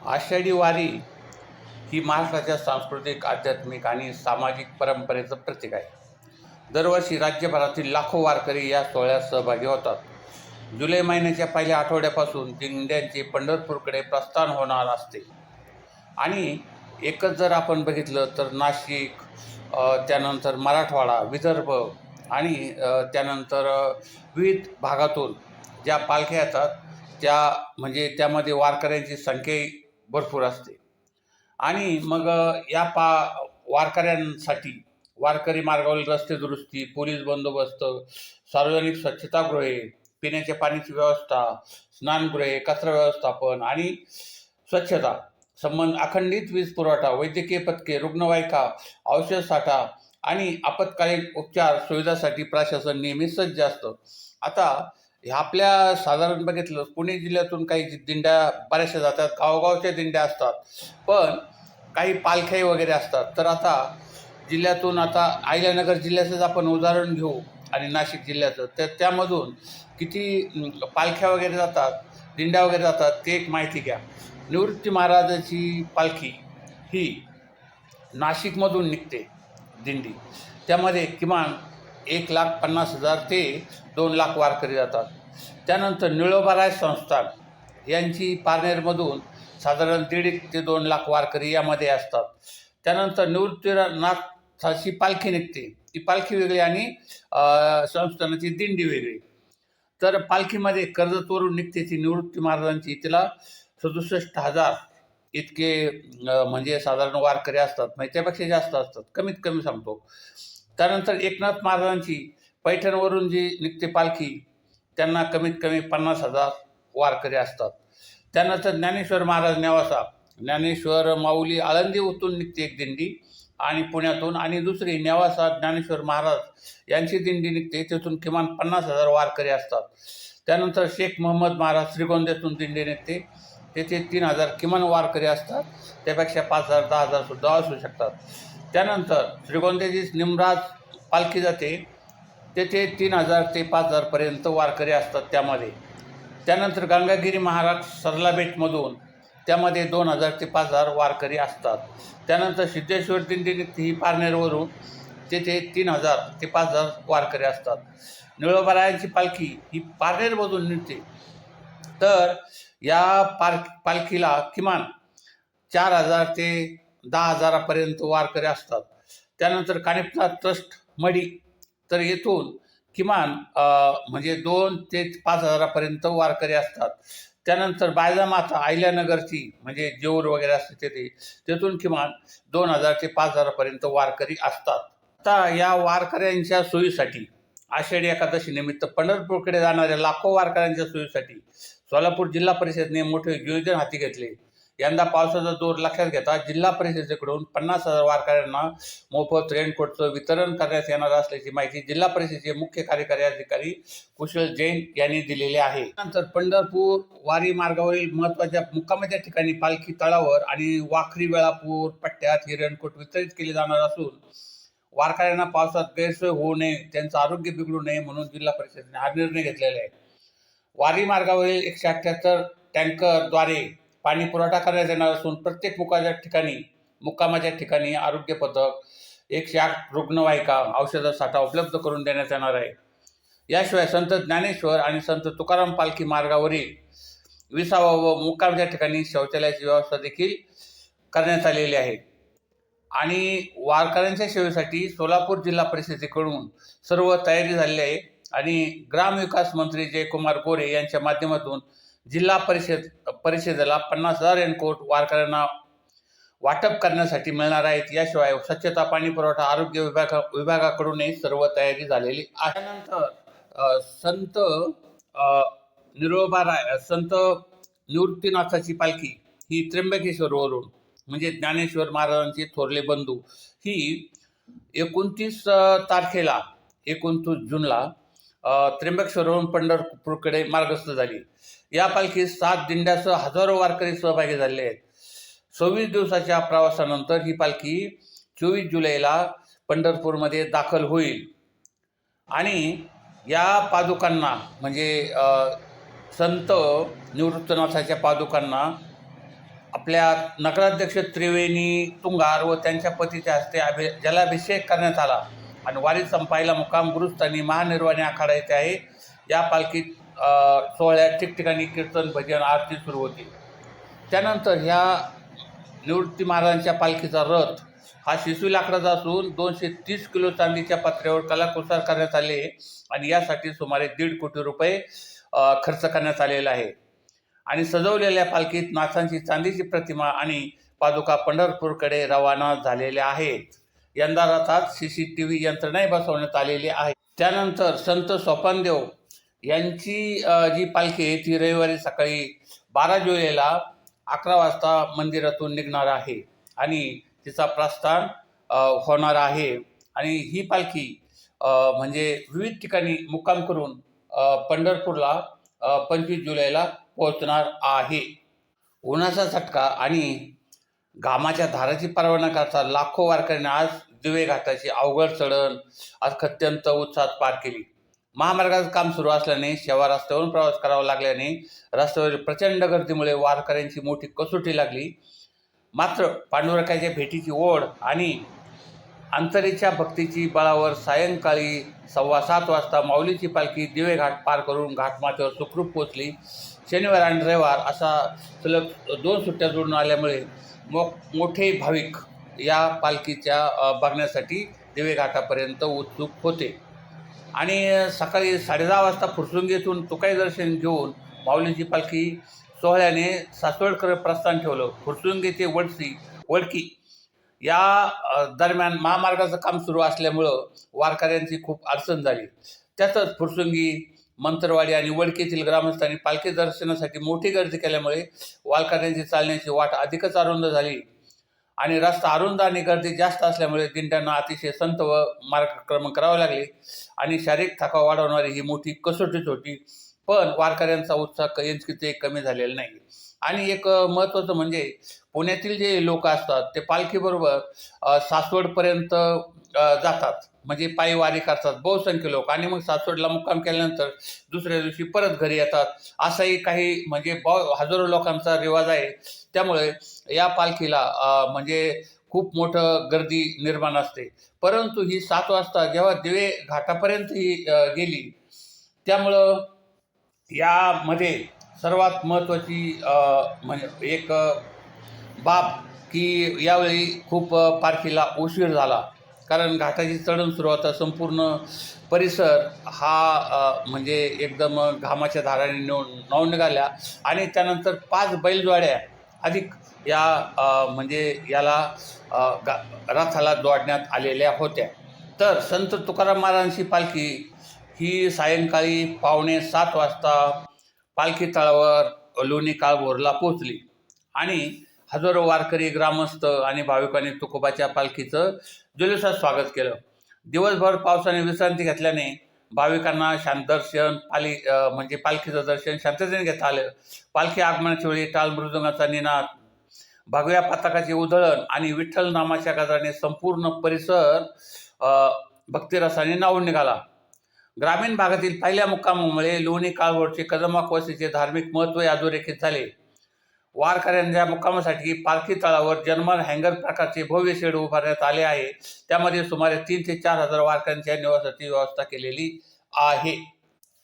आषाढी वारी ही महाराष्ट्राच्या सांस्कृतिक, आध्यात्मिक आणि सामाजिक परंपरेचं प्रतीक आहे. दरवर्षी राज्यभरातील लाखो वारकरी या सोहळ्यात सहभागी होतात. जुलै महिन्याच्या पहिल्या आठवड्यापासून दिंड्यांचे पंढरपूरकडे प्रस्थान होणार असते. आणि एकच जर आपण बघितलं तर नाशिक, त्यानंतर मराठवाडा, विदर्भ आणि त्यानंतर विविध भागातून ज्या पालख्या येतात त्या म्हणजे त्यामध्ये वारकऱ्यांची संख्याही भरपूर असते. आणि मग या वारकऱ्यांसाठी वारकरी मार्गावरील रस्ते दुरुस्ती, पोलीस बंदोबस्त, सार्वजनिक स्वच्छतागृहे, पिण्याच्या पाण्याची व्यवस्था, स्नानगृहे, कचरा व्यवस्थापन आणि स्वच्छता संबंध, अखंडित वीज पुरवठा, वैद्यकीय पथके, रुग्णवाहिका, औषध साठा आणि आपत्कालीन उपचार सुविधासाठी प्रशासन नेहमी सज्ज असतं. आता आपल्या साधारण बघितलं पुणे जिल्ह्यातून काही दिंड्या बऱ्याचशा जातात, गावगावच्या दिंड्या असतात, पण काही पालख्याही वगैरे असतात. तर आता जिल्ह्यातून आता अहिल्यानगर जिल्ह्याचंच आपण उदाहरण घेऊ आणि नाशिक जिल्ह्याचं, तर त्यामधून किती पालख्या वगैरे जातात, दिंड्या वगैरे जातात ते एक माहिती घ्या. निवृत्ती महाराजाची पालखी ही नाशिकमधून निघते दिंडी. त्यामध्ये किमान 1,50,000 ते 2,00,000 वारकरी जातात. त्यानंतर निळोबाराय संस्थान यांची पारनेरमधून साधारण 1.5 ते 2,00,000 वारकरी यामध्ये असतात. त्यानंतर निवृत्तीनाथाची पालखी निघते, ती पालखी वेगळी आणि संस्थानाची दिंडी वेगळी. तर पालखीमध्ये कर्जतवरून निघते ती निवृत्ती महाराजांची, तिला 67,000 इतके म्हणजे साधारण वारकरी असतात, म्हणजे त्यापेक्षा जास्त असतात, कमीत कमी सांगतो. त्यानंतर एकनाथ महाराजांची पैठणवरून जी निघते पालखी, त्यांना कमीत कमी 50,000 वारकरी असतात. त्यानंतर ज्ञानेश्वर महाराज नेवासा, ज्ञानेश्वर माऊली आळंदी उतरून निघते एक दिंडी आणि पुण्यातून, आणि दुसरी नेवासा ज्ञानेश्वर महाराज यांची दिंडी निघते, तिथून किमान 50,000 वारकरी असतात. त्यानंतर शेख मोहम्मद महाराज श्रीगोंद्यातून दिंडी निघते, तेथे 3,000 किमान वारकरी असतात, त्यापेक्षा 5,000 10,000 सुद्धा असू शकतात. त्यानंतर श्रीगोंद्याची निमराज पालखी जाते, तेथे 3,000 ते 5,000 वारकरी असतात त्यामध्ये. त्यानंतर गंगागिरी महाराज सरलाबेटमधून, त्यामध्ये 2,000 ते 5,000 वारकरी असतात. त्यानंतर सिद्धेश्वर दिंडी निघते ही पारनेरवरून, तेथे 3,000 ते 5,000 वारकरी असतात. निळोबारायांची पालखी ही पारनेरमधून निघते, तर या पालखीला किमान 4,000 ते 10,000 वारकरी असतात. त्यानंतर कानिफनाथ ट्रस्ट मढी, तर येथून किमान म्हणजे 2 ते 5,000 वारकरी असतात. त्यानंतर बायजामाता अहिल्यानगरची म्हणजे जेऊर वगैरे असते तेथून किमान 2,000 ते 5,000 वारकरी असतात. आता या वारकऱ्यांच्या सोयीसाठी आषाढी एकादशी निमित्त पंढरपूरकडे जाणाऱ्या लाखो वारकऱ्यांच्या सोयीसाठी सोलापूर जिल्हा परिषदेने मोठे नियोजन हाती घेतले. यंदा पावसाचा जोर लक्षात घेता जिल्हा परिषदेकडून 50,000 वारकऱ्यांना मोफत रेनकोटचं वितरण करण्यात येणार असल्याची माहिती जिल्हा परिषदेचे मुख्य कार्यकारी अधिकारी कुशल जैन यांनी दिलेली आहे. नंतर पंढरपूर वारी मार्गावरील महत्त्वाच्या मुक्कामाच्या ठिकाणी पालखी तळावर आणि वाखरी वेळापूर पट्ट्यात ही रेनकोट वितरित केले जाणार असून वारकऱ्यांना पावसात गैरसोय होऊ नये, त्यांचं आरोग्य बिघडू नये म्हणून जिल्हा परिषदेने हा निर्णय घेतलेला आहे. वारी मार्गावरील 178 टँकरद्वारे पाणी पुरवठा करण्यात येणार असून प्रत्येक मुक्कामाच्या ठिकाणी आरोग्य पथक, 108 रुग्णवाहिका, औषध साठा उपलब्ध करून देण्यात येणार आहे. याशिवाय संत ज्ञानेश्वर आणि संत तुकाराम पालखी मार्गावरील 20 व मुक्कामाच्या ठिकाणी शौचालयाची व्यवस्था देखील करण्यात आलेली आहे. आणि वारकऱ्यांच्या सेवेसाठी सोलापूर जिल्हा परिषदेकडून सर्व तयारी झालेली आहे आणि ग्रामविकास मंत्री जयकुमार गोरे यांच्या माध्यमातून जिल्हा परिषदेला 50,000 रेनकोट वारकऱ्यांना वाटप करण्यासाठी मिळणार आहेत. याशिवाय स्वच्छता, पाणी पुरवठा, आरोग्य विभागाकडूनही सर्व तयारी झालेली आहे. त्यानंतर संत निवृत्तीनाथाची पालखी ही त्र्यंबकेश्वरवरून म्हणजे ज्ञानेश्वर महाराजांचे थोरले बंधू ही 29 तारखेला 29 जूनला त्र्यंबकेश्वरवरून पंढरपूरकडे मार्गस्थ झाली. या पालखीत 7 दिंड्यासह हजारो वारकरी सहभागी झाले आहेत. 26 दिवसाच्या प्रवासानंतर ही पालखी 24 जुलैला पंढरपूरमध्ये दाखल होईल आणि या पादुकांना म्हणजे संत निवृत्तीनाथाच्या पादुकांना आपल्या नगराध्यक्ष त्रिवेणी तुंगार व त्यांच्या पतीच्या हस्ते जलाभिषेक करण्यात आला आणि वारी संपायला मुक्काम गुरुस्थानी महानिर्वाणी आखाडा येथे आहे. या पालखीत सोहळ्यात ठिकठिकाणी कीर्तन भजन आरती सुरू होती. त्यानंतर ह्या निवृत्ती महाराजांच्या पालखीचा रथ हा शिसवी लाकडाचा असून 230 किलो चांदीच्या पात्र्यावर कलाकुसर करण्यात आले आणि यासाठी सुमारे 1.5 कोटी रुपये खर्च करण्यात आलेला आहे. आणि सजवलेल्या पालखीत नाथांची चांदीची प्रतिमा आणि पादुका पंढरपूरकडे रवाना झालेल्या आहेत. यंदा रथात CCTV यंत्रणाही बसवण्यात आलेली आहे. त्यानंतर संत सोपानदेव यांची जी पालखी आहे ती रविवारी सकाळी 12 जुलैला 11 वाजता मंदिरातून निघणार आहे आणि तिचा प्रस्थान होणार आहे. आणि ही पालखी म्हणजे विविध ठिकाणी मुक्काम करून पंढरपूरला 25 जुलैला पोहोचणार आहे. उन्हाचा झटका आणि घामाच्या धाराची पर्वा न करता लाखो वारकऱ्यांनी आज दिवे घाटाची अवघड चढण आज अत्यंत उत्साहात पार केली. महामार्गाचं काम सुरू असल्याने शेवा रस्त्यावरून प्रवास करावा लागल्याने रस्त्यावरील प्रचंड गर्दीमुळे वारकऱ्यांची मोठी कसोटी लागली. मात्र पांडुरंगाच्या भेटीची ओढ आणि अंतरेच्या भक्तीची बळावर सायंकाळी 7:15 वाजता माऊलीची पालखी दिवे घाट पार करून घाटमाथ्यावर सुखरूप पोचली. शनिवार आणि रविवार असा सलग 2 सुट्ट्या जोडून आल्यामुळे मोठे भाविक या पालखीच्या बघण्यासाठी दिवे घाटापर्यंत उत्सुक होते. आणि सकाळी 10:30 वाजता फुरसुंगीतून तुकाई दर्शन घेऊन माऊलीची पालखी सोहळ्याने सासवडकडे प्रस्थान ठेवलं. फुरसुंगी ते वडकी या दरम्यान महामार्गाचं काम सुरू असल्यामुळं वारकऱ्यांची खूप अडचण झाली. त्यातच फुरसुंगी, मंत्रवाडी आणि वडकीतील ग्रामस्थांनी पालखी दर्शनासाठी मोठी गर्दी केल्यामुळे वारकऱ्यांची चालण्याची वाट अधिकच अरुंद झाली. आणि रस्ता अरुंद आणि गर्दी जास्त असल्यामुळे दिंड्यांना अतिशय संत व मार्गक्रमण करावे लागले आणि शारीरिक थकाव वाढवणारी ही मोठी कसोटीच होती. पण वारकऱ्यांचा उत्साह किंचितही कमी झालेला नाही. आणि एक महत्त्वाचं म्हणजे पुण्यातील जे लोक असतात ते पालखीबरोबर सासवडपर्यंत जातात, म्हणजे पायी वारी करतात बहुसंख्य लोक. आणि मग सासवडला मुक्काम केल्यानंतर दुसऱ्या दिवशी परत घरी येतात. असाही काही म्हणजे हजारो लोकांचा रिवाज आहे. त्यामुळे या पालखीला म्हणजे खूप मोठं गर्दी निर्माण असते. परंतु ही 7 वाजता जेव्हा दिवे घाटापर्यंत ही गेली त्यामुळं यामध्ये सर्वात महत्त्वाची म्हणजे एक बाब की यावेळी खूप पालखीला उशीर झाला. कारण घाटाची चढण सुरू होता. संपूर्ण परिसर हा म्हणजे एकदम घामाच्या धाराने न्हाऊन निघाल्या आणि त्यानंतर 5 बैलजोड्या अधिक या म्हणजे याला रथाला जोडण्यात आलेल्या होत्या. तर संत तुकाराम महाराजांची पालखी ही सायंकाळी 6:45 वाजता पालखी तळावर लोणी काळभोरला पोचली आणि हजारो वारकरी, ग्रामस्थ आणि भाविकांनी तुकोबाच्या पालखीचं जल्लोषात स्वागत केलं. दिवसभर पावसाने विश्रांती घेतल्याने भाविकांना दर्शन म्हणजे पालखीचं दर्शन शांततेने घेता आलं. पालखी आगमनाच्या वेळी टाळ मृदुंगाचा निनाद, भगव्या पताकाची उधळण आणि विठ्ठल नामाच्या गजराने संपूर्ण परिसर भक्तिरसाने न्हाऊन निघाला. ग्रामीण भागातील पहिल्या मुक्कामामुळे लोणी काळभोरचे कदमाक वस्तीचे धार्मिक महत्त्व अधोरेखित झाले. वारकऱ्यांच्या मुक्कामासाठी पालखी तळावर जर्मन हँगर प्रकारचे भव्य शेड उभारण्यात आले आहे. त्यामध्ये सुमारे 3,000 ते 4,000 वारकऱ्यांच्या निवासाची व्यवस्था केलेली आहे.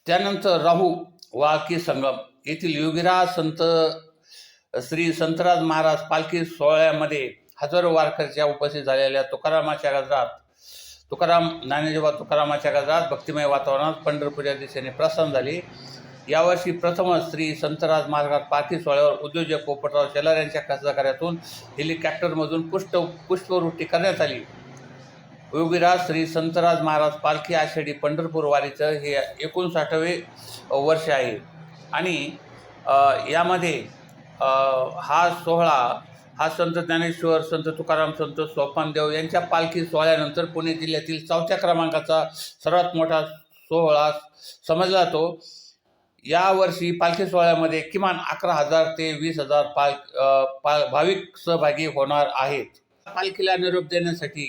त्यानंतर राहू वाळकी संगम येथील योगीराज संत श्री संतराज महाराज पालखी सोहळ्यामध्ये हजारो वारकऱ्यांच्या उपस्थित झालेल्या ज्ञानोबा तुकारामाच्या गजरात भक्तिमय वातावरणात पंढरपूर या दिशेने प्रस्थान झाले. यावर्षी प्रथमच श्री संतराज महाराज पालखी सोहळ्यावर उद्योजक पोपटराव शेलार यांच्या सहकार्यातून हेलिकॉप्टरमधून पुष्पवृष्टी करण्यात आली. योगीराज श्री संतराज महाराज पालखी आषाढी पंढरपूर वारीचं हे 59वे वर्ष आहे. आणि यामध्ये हा सोहळा हा संत ज्ञानेश्वर, संत तुकाराम, संत सोपानदेव यांच्या पालखी सोहळ्यानंतर पुणे जिल्ह्यातील 4थ्या क्रमांकाचा सर्वात मोठा सोहळा समजला जातो. यावर्षी पालखी सोहळ्यामध्ये किमान 11,000 ते 20,000 भाविक सहभागी होणार आहेत. पालखीला निरोप देण्यासाठी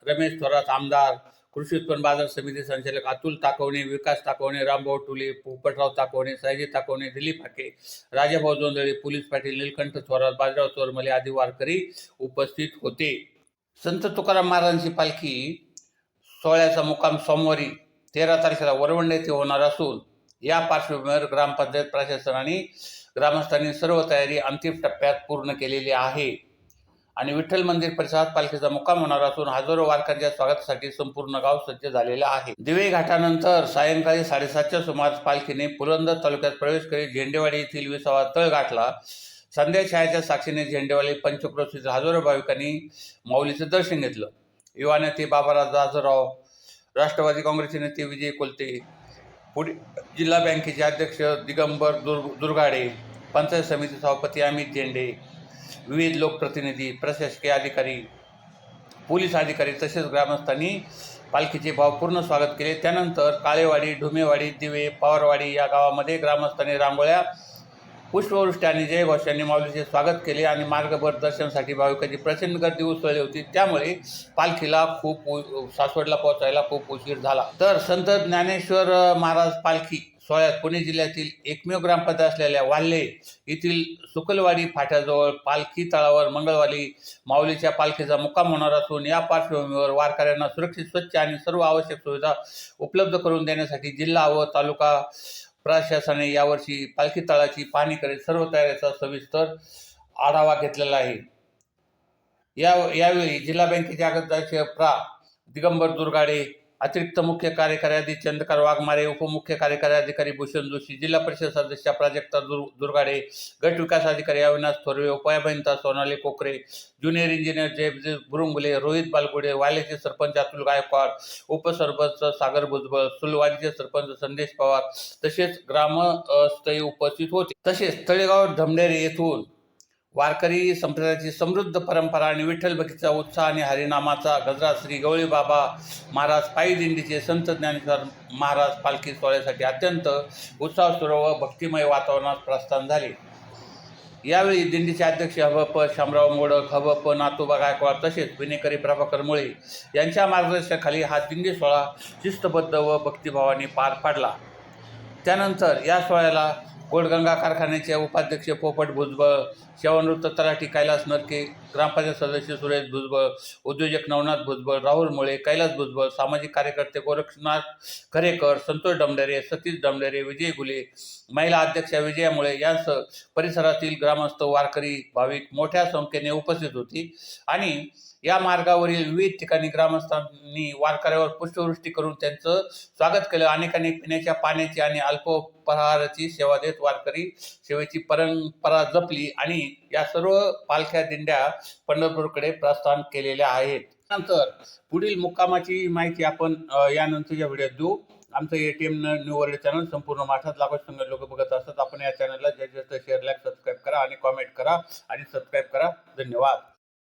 रमेश थोरात आमदार, कृषी उत्पन्न बाजार समिती संचालक अतुल ताकवणे, विकास ताकवणे, रामभाऊ टुले, पोपटराव ताकवणे, सयाजी ताकवणे, दिलीप हाके, राजाभाऊ जोंधळे, पोलीस पाटील नीलकंठ थोरात, बाजीराव चोरमले आदी वारकरी उपस्थित होते. संत तुकाराम महाराजांची पालखी सोहळ्याचा मुक्काम सोमवारी 13 तारखेला वरवंड येथे होणार असून या पार्श्वभूमीवर ग्रामपंचायत प्रशासन आणि ग्रामस्थांनी सर्व तयारी अंतिम टप्प्यात पूर्ण केलेली आहे आणि विठ्ठल मंदिर परिसरात पालखीचा मुक्काम होणार असून हजारो वारकऱ्यांच्या स्वागतासाठी संपूर्ण गाव सज्ज झालेलं आहे. दिवे घाटानंतर सायंकाळी 7:30च्या सुमारास पालखीने पुरंदर तालुक्यात प्रवेश करीत झेंडेवाडी येथील विसावा तळ गाठला. संध्याकाळच्या साक्षीने झेंडेवाडी पंचक्रोशीतील हजारो भाविकांनी माऊलीचं दर्शन घेतलं. युवा नेते बाबाराव जाधवराव, राष्ट्रवादी काँग्रेसचे नेते विजय कोलते, जिल्हा बँकेचे अध्यक्ष दिगंबर दुर्गाडे, पंचायत समिती सभापती अमित झेंडे, विविध लोकप्रतिनिधी, प्रशासकीय अधिकारी, पोलीस अधिकारी तसेच ग्रामस्थांनी पालखीचे भावपूर्ण स्वागत केले. त्यानंतर काळेवाडी, ढुमेवाडी, दिवे, पवारवाडी या गावामध्ये ग्रामस्थांनी रांगोळ्या, पुष्पवृष्टी आणि जयघोषांनी माऊलीचे स्वागत केले आणि मार्गभर दर्शनासाठी भाविकांची प्रचंड गर्दी उसळली होती. त्यामुळे पालखीला सासवडला पोहोचायला खूप उशीर झाला. तर संत ज्ञानेश्वर महाराज पालखी सोहळ्यात पुणे जिल्ह्यातील एकमेव ग्रामपंचायत असलेल्या वाल्हे येथील सुकलवाडी फाट्याजवळ पालखी तळावर मंगळवारी माऊलीच्या पालखीचा मुक्काम होणार असून या पार्श्वभूमीवर वारकऱ्यांना सुरक्षित, स्वच्छ आणि सर्व आवश्यक सुविधा उपलब्ध करून देण्यासाठी जिल्हा व तालुका प्रशासनाने यावर्षी पालखी तळाची पाहणी करीत सर्व तयारीचा सविस्तर आढावा घेतलेला आहे. यावेळी जिल्हा बँकेचे अध्यक्ष दिगंबर दुर्गाडे, अतिरिक्त मुख्य कार्यकारी अधिकारी चंद्रकांत वाघमारे, उपमुख्य कार्यकारी अधिकारी भूषण जोशी, जिल्हा परिषद सदस्य प्राजक्ता दुर्गाडे, गट विकास अधिकारी अविनाश थोरवे, उपायभियंता सोनाली कोकरे, ज्युनियर इंजिनियर जय बुरुंगुले, रोहित बालगुडे, वालेचे सरपंच अतुल गायकवाड, उपसरपंच सागर भुजबळ, सुलवाडीचे सरपंच संदेश पवार तसेच ग्रामस्थही उपस्थित होते. तसेच तळेगाव धमडेरे येथून वारकरी संप्रदायाची समृद्ध परंपरा आणि विठ्ठल भक्तीचा उत्साह आणि हरिनामाचा गजरा श्री गवळी बाबा महाराज पायी दिंडीचे संत ज्ञानेश्वर महाराज पालखी सोहळ्यासाठी अत्यंत उत्साहसुर व भक्तिमय वातावरणात प्रस्थान झाले. यावेळी दिंडीचे अध्यक्ष हबप शामराव मोडक, हबप नातोबा गायकवाड तसेच विनेकरी प्रभाकर मुळे यांच्या मार्गदर्शनाखाली हा दिंडी सोहळा शिस्तबद्ध व भक्तिभावाने पार पाडला. त्यानंतर या सोहळ्याला गोडगंगा कारखान्याचे उपाध्यक्ष पोपट भुजबळ, सेवानिवृत्त तलाठी कैलास नरके, ग्रामपंचायत सदस्य सुरेश भुजबळ, उद्योजक नवनाथ भुजबळ, राहुल मुळे, कैलास भुजबळ, सामाजिक कार्यकर्ते गोरक्षनाथ खरेकर, संतोष डमडेरे, सतीश डमडेरे, विजय गुले, महिला अध्यक्षा विजया मुळे यांसह परिसरातील ग्रामस्थ, वारकरी, भाविक मोठ्या संख्येने उपस्थित होती आणि या मार्गावरील विविध ठिकाणी ग्रामस्थांनी वारकऱ्यावर पुष्पवृष्टी करून त्यांचं स्वागत केलं. अनेकांनी पिण्याच्या पाण्याची आणि अल्पोपहाराची सेवा देत वारकरी सेवेची परंपरा जपली आणि या सर्व पालख्या दिंड्या पंढरपूरकडे प्रस्थान केलेल्या आहेत. नंतर पुढील मुक्कामाची माहिती आपण यानंतरच्या व्हिडिओत देऊ. आमचं ATM न्यू वर्ल्ड चॅनल संपूर्ण महाराष्ट्रात लाखो संख्येने लोक बघत असतात. आपण या चॅनलला जास्तीत जास्त शेअर, लाईक, सबस्क्राईब करा आणि कॉमेंट करा आणि सबस्क्राईब करा. धन्यवाद.